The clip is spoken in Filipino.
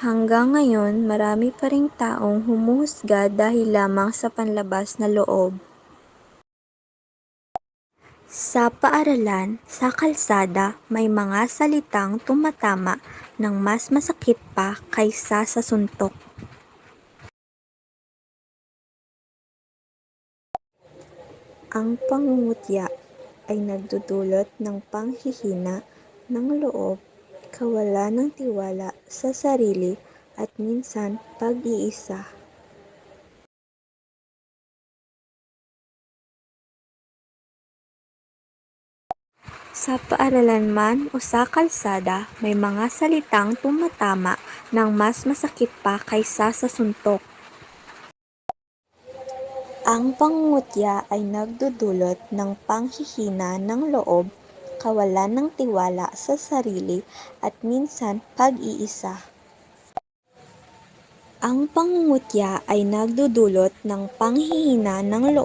Hanggang ngayon, marami pa ring taong humuhusga dahil lamang sa panlabas na loob. Sa paaralan, sa kalsada, may mga salitang tumatama ng mas masakit pa kaysa sa suntok. Ang pangungutya ay nagdudulot ng panghihina ng loob, kawalan ng tiwala sa sarili at minsan pag-iisa. Sa paaralan man o sa kalsada, may mga salitang tumatama ng mas masakit pa kaysa sa suntok. Ang pangungutya ay nagdudulot ng panghihina ng loob, kawalan ng tiwala sa sarili at minsan pag-iisa. Ang pangungutya ay nagdudulot ng panghihina ng loob,